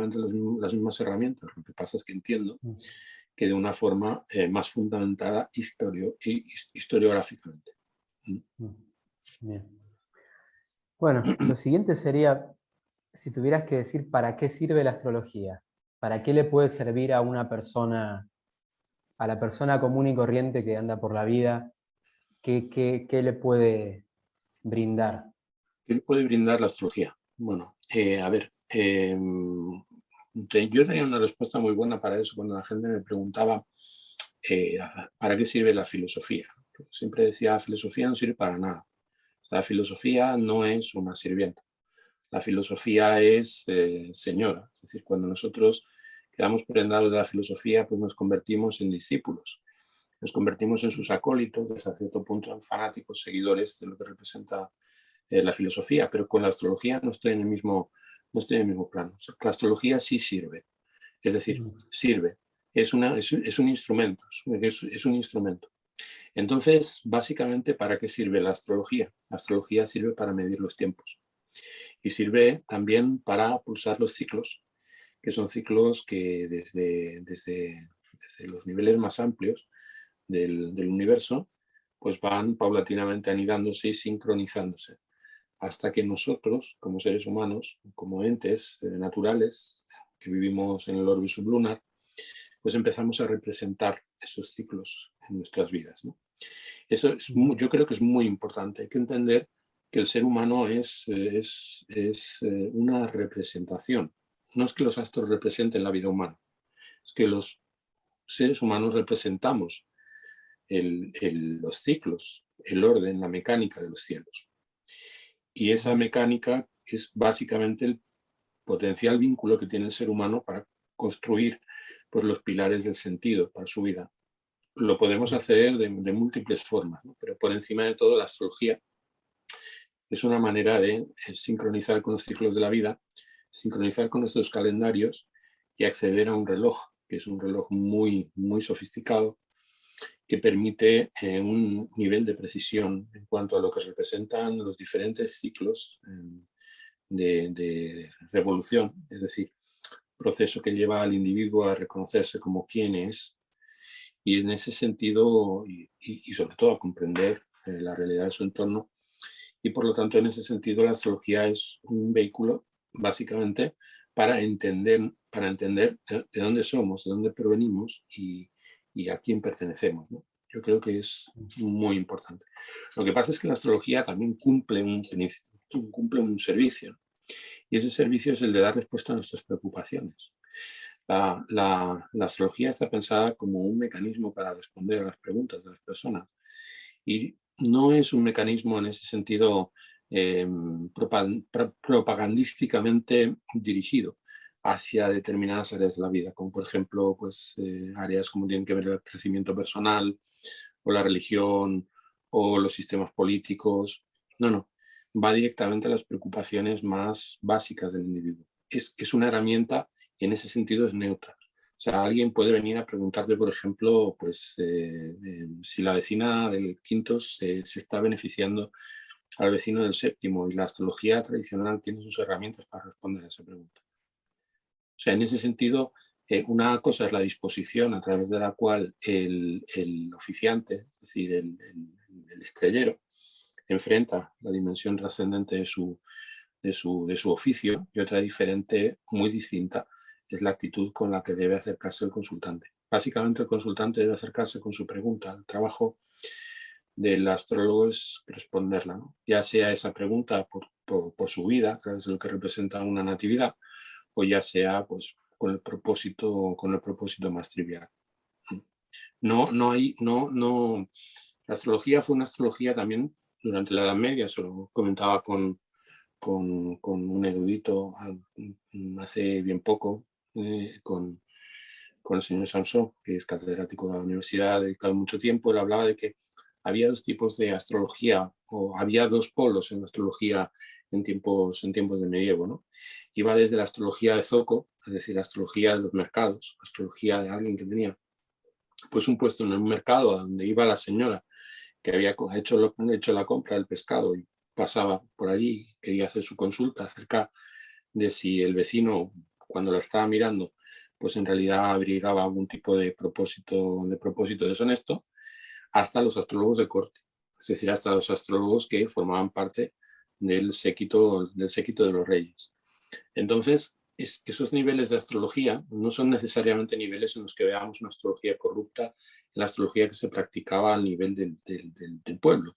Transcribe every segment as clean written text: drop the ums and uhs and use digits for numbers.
las mismas herramientas. Lo que pasa es que entiendo Mm, que de una forma más fundamentada historiográficamente. Mm. mm. Bien. Bueno, lo siguiente sería, si tuvieras que decir para qué sirve la astrología, ¿para qué le puede servir a una persona, a la persona común y corriente que anda por la vida? ¿Qué le puede brindar? ¿Qué le puede brindar la astrología? Bueno, a ver, yo tenía una respuesta muy buena para eso cuando la gente me preguntaba ¿para qué sirve la filosofía? Siempre decía, la filosofía no sirve para nada. La filosofía no es una sirvienta. La filosofía es señora. Es decir, cuando nosotros quedamos prendados de la filosofía, pues nos convertimos en discípulos. Nos convertimos en sus acólitos, hasta cierto punto en fanáticos, seguidores de lo que representa la filosofía, pero con la astrología no estoy en el mismo plano. O sea, la astrología sí sirve, es decir, Mm, sirve, es un instrumento, es un instrumento. Entonces, básicamente, ¿para qué sirve la astrología? La astrología sirve para medir los tiempos y sirve también para pulsar los ciclos, que son ciclos que desde los niveles más amplios del universo, pues van paulatinamente anidándose y sincronizándose hasta que nosotros, como seres humanos, como entes naturales que vivimos en el orbe sublunar, pues empezamos a representar esos ciclos en nuestras vidas, ¿no? Eso mm, yo creo que es muy importante. Hay que entender que el ser humano una representación. No es que los astros representen la vida humana, es que los seres humanos representamos los ciclos, el orden, la mecánica de los cielos. Y esa mm, mecánica es básicamente el potencial vínculo que tiene el ser humano para construir pues, los pilares del sentido para su vida. Lo podemos mm, hacer de múltiples formas, ¿no? Pero por encima de todo la astrología es una manera de sincronizar con los ciclos de la vida, sincronizar con nuestros calendarios y acceder a un reloj, que es un reloj muy, muy sofisticado, que permite un nivel de precisión en cuanto a lo que representan los diferentes ciclos de revolución, es decir, proceso que lleva al individuo a reconocerse como quien es y en ese sentido, y sobre todo a comprender la realidad de su entorno. Y por lo tanto, en ese sentido, la astrología es un vehículo básicamente para entender de dónde somos, de dónde provenimos y a quién pertenecemos, ¿no? Yo creo que es mm, muy importante. Lo que pasa es que la astrología también cumple un servicio, ¿no? Y ese servicio es el de dar respuesta a nuestras preocupaciones. La astrología está pensada como un mecanismo para responder a las preguntas de las personas y no es un mecanismo en ese sentido propagandísticamente dirigido hacia determinadas áreas de la vida, como por ejemplo pues, áreas como tienen que ver el crecimiento personal o la religión o los sistemas políticos. No, no, va directamente a las preocupaciones más básicas del individuo. Es una herramienta y en ese sentido es neutra. O sea, alguien puede venir a preguntarte, por ejemplo, pues si la vecina del quinto se está beneficiando al vecino del séptimo y la astrología tradicional tiene sus herramientas para responder a esa pregunta. O sea, en ese sentido, una cosa es la disposición a través de la cual el oficiante, es decir, el estrellero, enfrenta la dimensión trascendente de su oficio y otra diferente, muy distinta, es la actitud con la que debe acercarse el consultante. Básicamente el consultante debe acercarse con su pregunta. El trabajo del astrólogo es responderla, ¿no? Ya sea esa pregunta por su vida, a través de lo que representa una natividad, o ya sea pues, con el propósito más trivial. No, la astrología fue una astrología también durante la Edad Media, se lo comentaba con un erudito hace bien poco, con el señor Samson, que es catedrático de la universidad, dedicado mucho tiempo. Él hablaba de que había dos tipos de astrología, o había dos polos en la astrología en tiempos de medievo, ¿no? Iba desde la astrología de Zoco, es decir, la astrología de los mercados, la astrología de alguien que tenía pues un puesto en un mercado a donde iba la señora que había hecho la compra del pescado y pasaba por allí, quería hacer su consulta acerca de si el vecino cuando la estaba mirando, pues en realidad abrigaba algún tipo de propósito deshonesto, hasta los astrólogos de corte, es decir, hasta los astrólogos que formaban parte del séquito de los reyes. Entonces, esos niveles de astrología no son necesariamente niveles en los que veamos una astrología corrupta, la astrología que se practicaba al nivel del pueblo.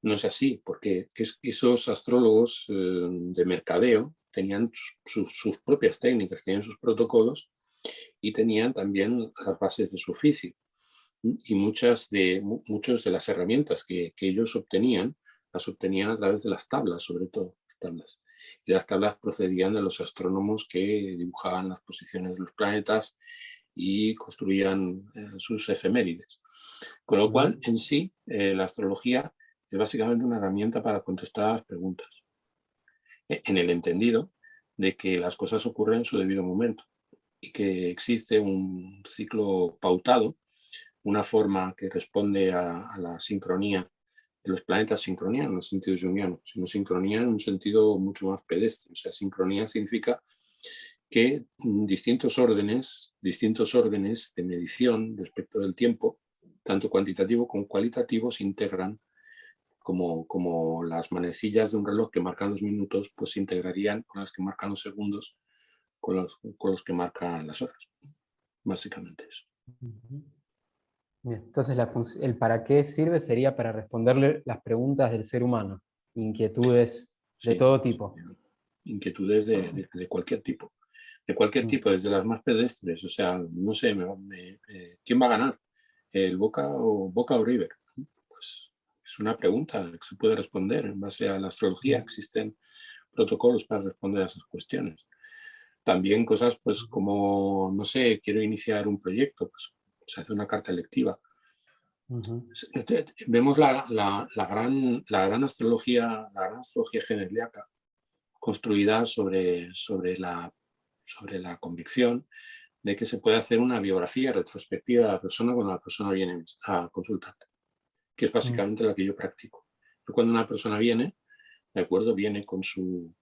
No es así, porque esos astrólogos de mercadeo tenían sus propias técnicas, tenían sus protocolos y tenían también las bases de su oficio. Y muchas de las herramientas que ellos obtenían, las obtenían a través de las tablas, sobre todo las tablas. Y las tablas procedían de los astrónomos que dibujaban las posiciones de los planetas y construían sus efemérides. Con lo cual, en sí, la astrología es básicamente una herramienta para contestar a las preguntas, en el entendido de que las cosas ocurren en su debido momento y que existe un ciclo pautado, una forma que responde a la sincronía de los planetas, sincronía en el sentido junguiano, sino sincronía en un sentido mucho más pedestre. O sea, sincronía significa que distintos órdenes de medición respecto del tiempo, tanto cuantitativo como cualitativo, se integran como las manecillas de un reloj que marcan los minutos, pues se integrarían con las que marcan los segundos, con los que marcan las horas. Básicamente eso. Bien, entonces el para qué sirve sería para responderle las preguntas del ser humano, inquietudes de Sí, todo tipo. inquietudes de cualquier tipo. De cualquier tipo, desde las más pedestres. O sea, no sé, ¿quién va a ganar? ¿El Boca o River? Pues es una pregunta que se puede responder en base a la astrología. Existen protocolos para responder a esas cuestiones. También cosas pues como, no sé, quiero iniciar un proyecto, pues se hace una carta electiva. Vemos la gran astrología geneliaca construida sobre la convicción de que se puede hacer una biografía retrospectiva de la persona cuando la persona viene a consultarte, que es básicamente la que yo practico. Yo cuando una persona viene, de acuerdo, viene con su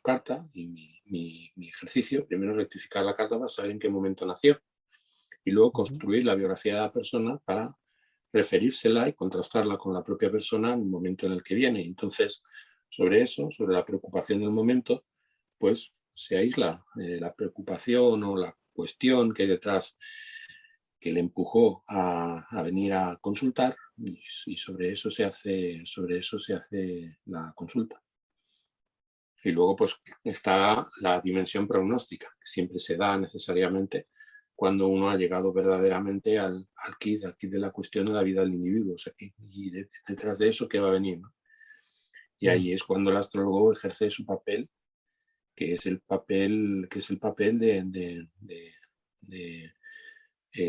carta y mi ejercicio, primero rectificar la carta para saber en qué momento nació y luego construir la biografía de la persona para referírsela y contrastarla con la propia persona en el momento en el que viene. Entonces, sobre eso, sobre la preocupación del momento, pues se aísla la preocupación o la cuestión que hay detrás que le empujó a venir a consultar y sobre eso se hace la consulta. Y luego pues está la dimensión prognóstica, que siempre se da necesariamente cuando uno ha llegado verdaderamente al quid de la cuestión de la vida del individuo. O sea, y detrás de eso, ¿qué va a venir? ¿No? Y ahí es cuando el astrólogo ejerce su papel, que es el papel de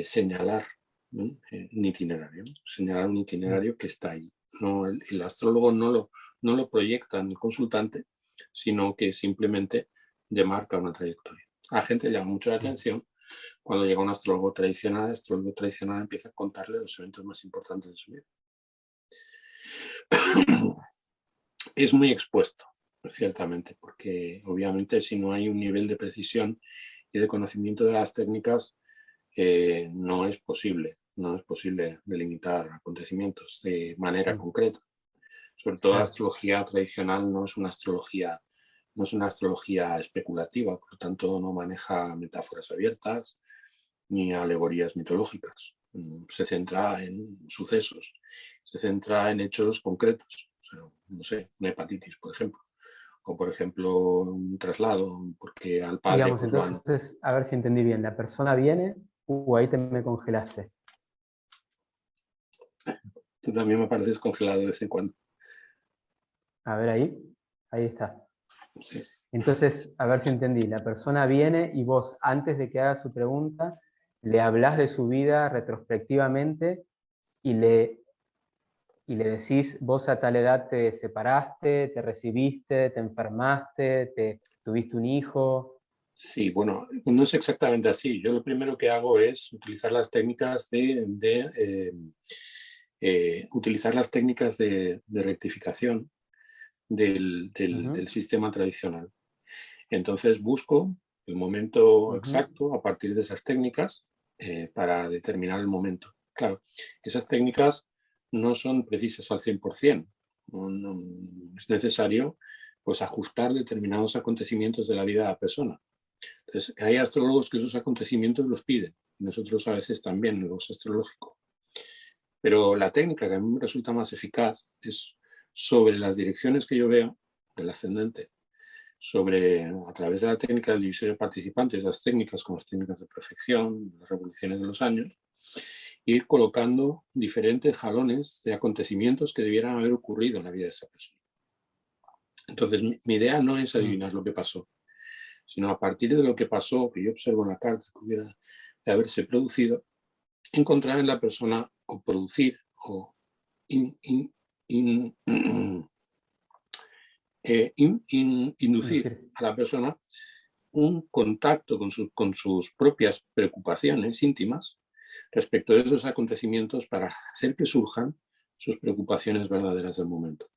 señalar, ¿no? Un itinerario, ¿no? Señalar un itinerario que está ahí. No, el astrólogo no lo proyecta en el consultante, sino que simplemente demarca una trayectoria. A la gente le llama mucho la atención cuando llega un astrólogo tradicional. El astrólogo tradicional empieza a contarle los eventos más importantes de su vida. Es muy expuesto, ciertamente, porque obviamente si no hay un nivel de precisión y de conocimiento de las técnicas, no es posible delimitar acontecimientos de manera concreta. Sobre todo la astrología tradicional no es una astrología especulativa, por lo tanto no maneja metáforas abiertas ni alegorías mitológicas. Se centra en sucesos, se centra en hechos concretos. O sea, no sé, una hepatitis, por ejemplo. O, por ejemplo, un traslado, porque al padre... Digamos, entonces, a ver si entendí bien. La persona viene, ahí te me congelaste. Tú también me pareces congelado de vez en cuando. A ver ahí está. Sí. Entonces, a ver si entendí. La persona viene y vos, antes de que haga su pregunta, le hablás de su vida retrospectivamente y le decís, vos a tal edad te separaste, te recibiste, te enfermaste, tuviste un hijo. Sí, bueno, no es exactamente así. Yo lo primero que hago es utilizar las técnicas de rectificación del sistema tradicional. Entonces busco el momento Ujú. exacto a partir de esas técnicas para determinar el momento. Claro, esas técnicas no son precisas al 100%. Es necesario pues, ajustar determinados acontecimientos de la vida de la persona. Entonces, hay astrólogos que esos acontecimientos los piden. Nosotros a veces también, en los astrológicos. Pero la técnica que a mí me resulta más eficaz es sobre las direcciones que yo veo del ascendente, sobre, a través de la técnica del divisorio de participantes, las técnicas como las técnicas de perfección, las revoluciones de los años, ir colocando diferentes jalones de acontecimientos que debieran haber ocurrido en la vida de esa persona. Entonces, mi idea no es adivinar lo que pasó, sino a partir de lo que pasó, que yo observo en la carta que hubiera de haberse producido, encontrar en la persona o producir o in- inducir Inducir. a la persona un contacto con sus propias preocupaciones íntimas respecto de esos acontecimientos para hacer que surjan sus preocupaciones verdaderas del momento.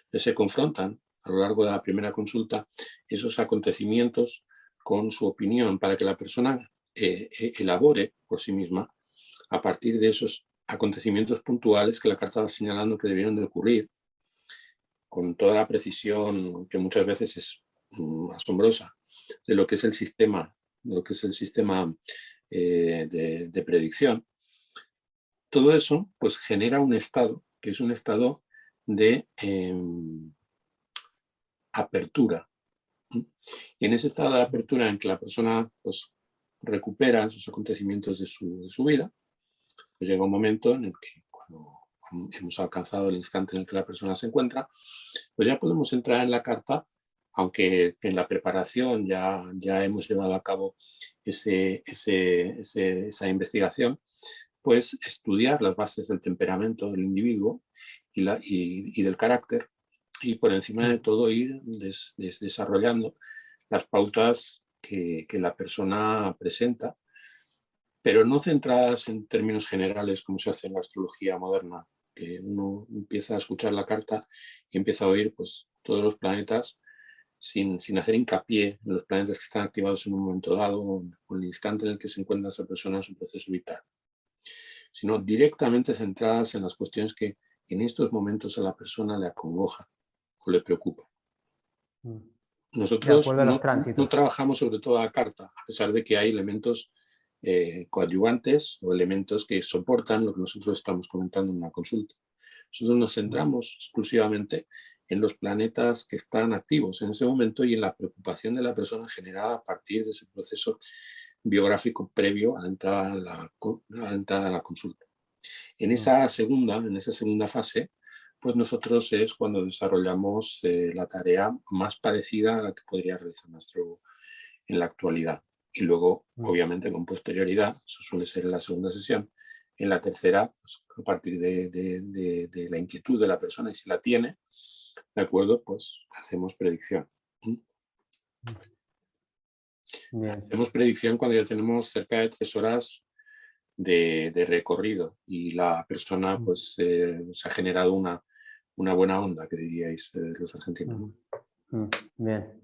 Entonces, se confrontan a lo largo de la primera consulta esos acontecimientos con su opinión para que la persona elabore por sí misma a partir de esos acontecimientos puntuales que la carta va señalando que debieron de ocurrir con toda la precisión que muchas veces es asombrosa de lo que es el sistema, de lo que es el sistema de predicción. Todo eso pues genera un estado que es un estado de apertura. Y en ese estado de apertura en que la persona pues, recupera esos acontecimientos de su vida, pues llega un momento en el que cuando hemos alcanzado el instante en el que la persona se encuentra, pues ya podemos entrar en la carta, aunque en la preparación ya hemos llevado a cabo esa investigación, pues estudiar las bases del temperamento del individuo y del carácter, y por encima de todo ir desarrollando las pautas que la persona presenta, pero no centradas en términos generales como se hace en la astrología moderna, que uno empieza a escuchar la carta y empieza a oír pues, todos los planetas sin hacer hincapié en los planetas que están activados en un momento dado o en el instante en el que se encuentra esa persona en su proceso vital, sino directamente centradas en las cuestiones que en estos momentos a la persona le acongoja o le preocupa. Ya, Nosotros vuelve a los no tránsitos. trabajamos sobre todo a carta, a pesar de que hay elementos coadyuvantes o elementos que soportan lo que nosotros estamos comentando en una consulta. Nosotros nos centramos exclusivamente en los planetas que están activos en ese momento y en la preocupación de la persona generada a partir de ese proceso biográfico previo a la entrada a la consulta. En esa segunda fase, pues nosotros es cuando desarrollamos la tarea más parecida a la que podría realizar nuestro en la actualidad. Y luego, obviamente, con posterioridad, eso suele ser en la segunda sesión. En la tercera, pues, a partir de la inquietud de la persona, y si la tiene, ¿de acuerdo? Pues hacemos predicción. Bien. Hacemos predicción cuando ya tenemos cerca de 3 horas de recorrido y la persona pues se ha generado una buena onda, que diríais los argentinos, ¿no? Bien.